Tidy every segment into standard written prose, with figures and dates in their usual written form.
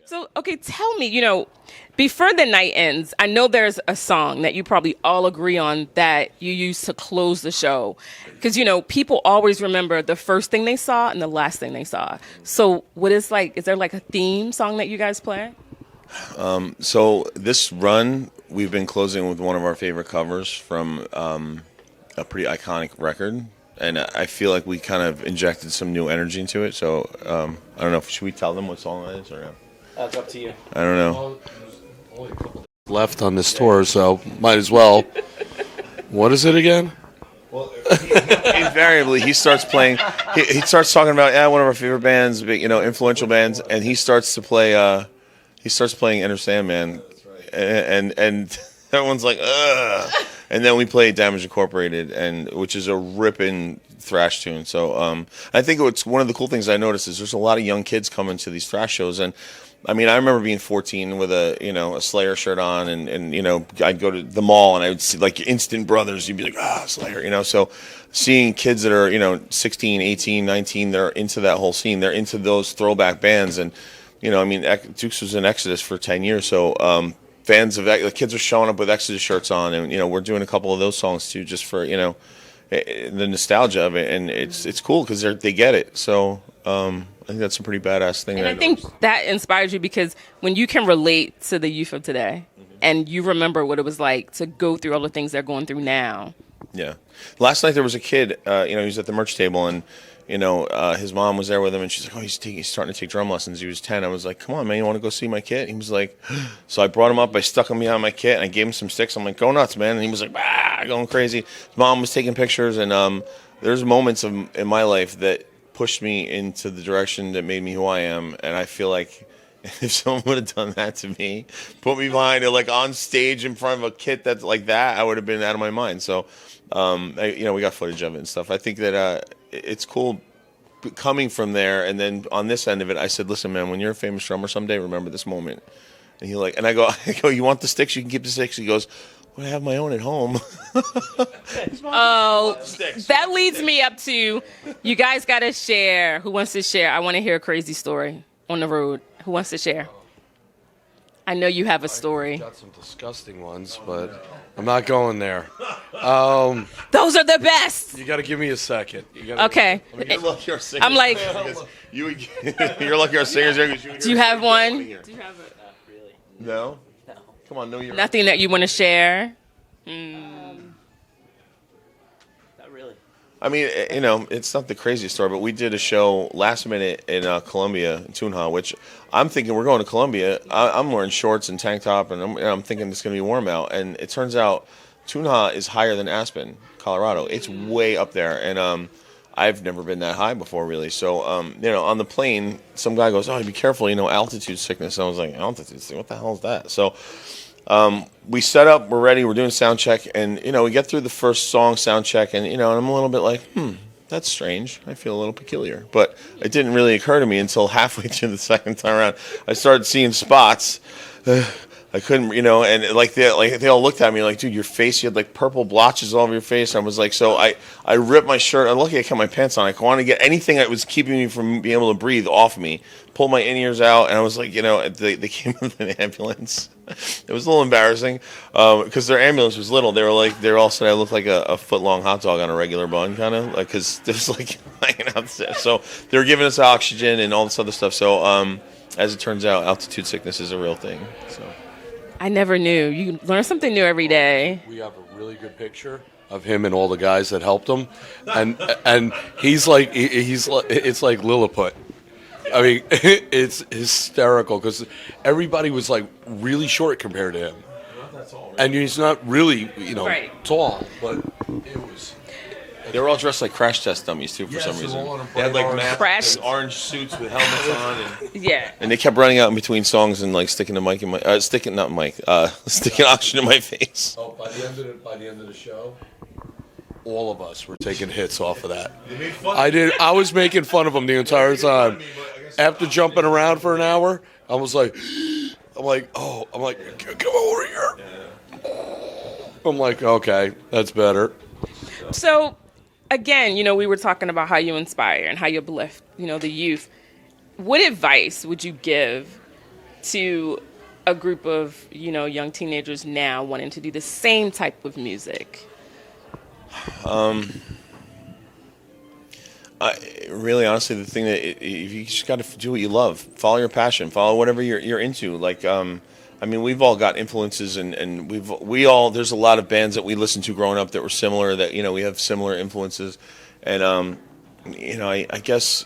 So, okay, tell me, before the night ends, I know there's a song that you probably all agree on that you use to close the show. Because, people always remember the first thing they saw and the last thing they saw. So, is there like a theme song that you guys play? So this run, we've been closing with one of our favorite covers from a pretty iconic record. And I feel like we kind of injected some new energy into it. So I don't know. Should we tell them what song it is or no? That's up to you. I don't know. Only a couple left on this tour, so might as well. What is it again? Well, invariably he starts playing. He starts talking about one of our favorite bands, big, influential bands, and he starts to play. He starts playing Enter Sandman, and everyone's like, ugh. And then we play Damage Incorporated, which is a ripping thrash tune. So I think it's one of the cool things I noticed is there's a lot of young kids coming to these thrash shows, and I mean, I remember being 14 with a Slayer shirt on, and I'd go to the mall and I would see like Instant Brothers. You'd be like, Slayer, So seeing kids that are 16, 18, 19, they're into that whole scene. They're into those throwback bands, and Dukes was in Exodus for 10 years, so fans of that, the kids are showing up with Exodus shirts on, and we're doing a couple of those songs too, just for the nostalgia of it, and it's cool because they get it. So I think that's a pretty badass thing. And I think that inspires you because when you can relate to the youth of today, and you remember what it was like to go through all the things they're going through now. Yeah. Last night there was a kid, he was at the merch table, and his mom was there with him, and she's like, he's starting to take drum lessons. He was 10. I was like, come on, man, you want to go see my kit? He was like, so I brought him up. I stuck him behind my kit, and I gave him some sticks. I'm like, go nuts, man. And he was like, going crazy. His mom was taking pictures, and there's moments in my life that pushed me into the direction that made me who I am, and I feel like if someone would have done that to me, put me behind it, like on stage in front of a kit that's like that, I would have been out of my mind. So, we got footage of it and stuff. I think that it's cool coming from there, and then on this end of it, I said, listen, man, when you're a famous drummer someday, remember this moment. And I go, you want the sticks? You can keep the sticks. He goes, well, I have my own at home. Oh, that leads me up to, you guys got to share. Who wants to share? I want to hear a crazy story on the road. Who wants to share? I know you have a story. Got some disgusting ones, but I'm not going there. Those are the best. You got to give me a second. Okay. You're lucky our singers. I'm like, you're lucky our singers. Do you have one? Do you have it? Really? No? No. Come on, no, you're Nothing that you want to share? Not really. I mean, it's not the craziest story, but we did a show last minute in Columbia, Tunha, which I'm thinking we're going to Columbia. I'm wearing shorts and tank top, and I'm thinking it's going to be warm out. And it turns out Tunha is higher than Aspen, Colorado. It's way up there, and I've never been that high before, really. So, on the plane, some guy goes, be careful, altitude sickness. And I was like, altitude sickness? What the hell is that? So we set up, we're ready, we're doing sound check, and, we get through the first song sound check, and, and I'm a little bit like, that's strange. I feel a little peculiar. But it didn't really occur to me until halfway through the second time around. I started seeing spots. I couldn't, and they all looked at me like, dude, your face, you had like purple blotches all over your face. I was like, so I ripped my shirt. I'm lucky I kept my pants on. I wanted to get anything that was keeping me from being able to breathe off me. Pulled my in-ears out, and I was like, they came with an ambulance. It was a little embarrassing because their ambulance was little. They were all said I looked like a foot-long hot dog on a regular bun, kind of, like, because it was like hanging out there. So they were giving us oxygen and all this other stuff. So as it turns out, altitude sickness is a real thing. So. I never knew. You learn something new every day. We have a really good picture of him and all the guys that helped him, and he's like it's like Lilliput. I mean, it's hysterical because everybody was like really short compared to him, and he's not really tall, but it was. They were all dressed like crash test dummies too, for some reason. They had like masks and orange suits with helmets on, and they kept running out in between songs and like sticking the mic in my sticking oxygen in my face. Oh, by the end of the show, all of us were taking hits off of that. I was making fun of him the entire time. After jumping around for an hour, I was like, come over here. I'm like, okay, that's better. So, again, we were talking about how you inspire and how you uplift, the youth. What advice would you give to a group of, young teenagers now wanting to do the same type of music? Really, honestly, the thing that you just got to do what you love, follow your passion, follow whatever you're into. Like, I mean, we've all got influences, and we all there's a lot of bands that we listened to growing up that were similar. That we have similar influences, and I guess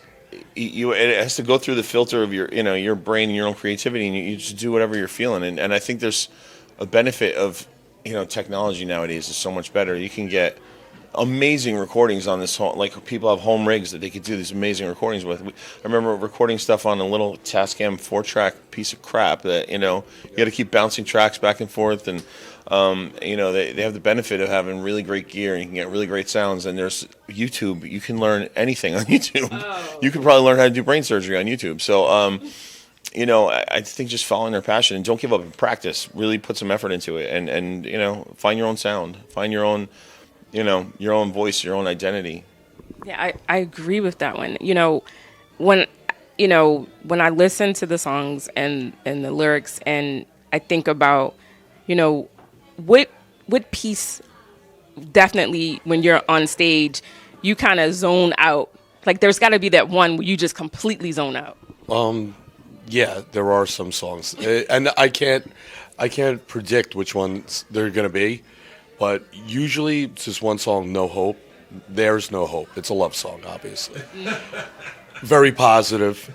it has to go through the filter of your brain and your own creativity, and you just do whatever you're feeling. And I think there's a benefit of technology nowadays is so much better. You can get amazing recordings on this like people have home rigs that they could do these amazing recordings with. I remember recording stuff on a little Tascam 4-track piece of crap that you got to keep bouncing tracks back and forth, and they have the benefit of having really great gear, and you can get really great sounds. And there's YouTube, you can learn anything on YouTube. You could probably learn how to do brain surgery on YouTube. So I think just following their passion and don't give up and practice, really put some effort into it, and find your own sound, find your own your own voice, your own identity. Yeah, I agree with that one. When I listen to the songs and the lyrics, and I think about, what piece definitely when you're on stage, you kind of zone out. Like there's got to be that one where you just completely zone out. Yeah, there are some songs, and I can't predict which ones they're going to be. But usually it's just one song, No Hope. There's No Hope. It's a love song, obviously. Very positive.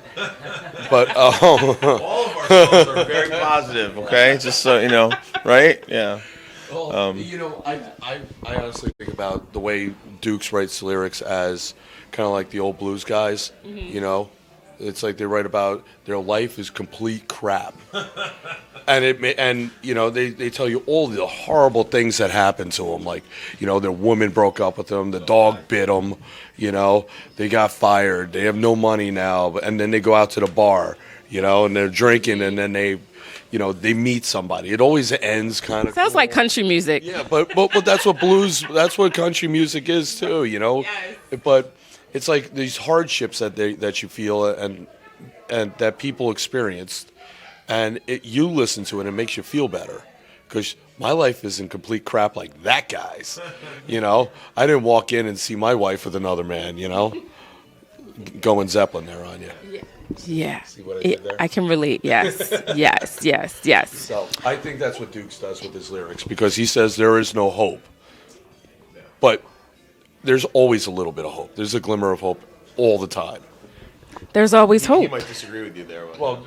But all of our songs are very positive, okay? Just so you know, right? Yeah. Well, I honestly think about the way Dukes writes lyrics as kind of like the old blues guys, It's like they write about their life is complete crap. And they tell you all the horrible things that happened to them, like their woman broke up with them, the dog bit them, they got fired, they have no money now, and then they go out to the bar, and they're drinking, and then they meet somebody. It always ends kind of Sounds like country music. Yeah, but that's what country music is too, Yes. But it's like these hardships that you feel and that people experienced. And you listen to it, and it makes you feel better. Because my life isn't complete crap like that guy's. I didn't walk in and see my wife with another man, Going Zeppelin there on you. Yeah. See what I did there? I can relate. Yes. yes. So I think that's what Dukes does with his lyrics, because he says there is no hope. But there's always a little bit of hope. There's a glimmer of hope all the time. There's always hope. He might disagree with you there. Well,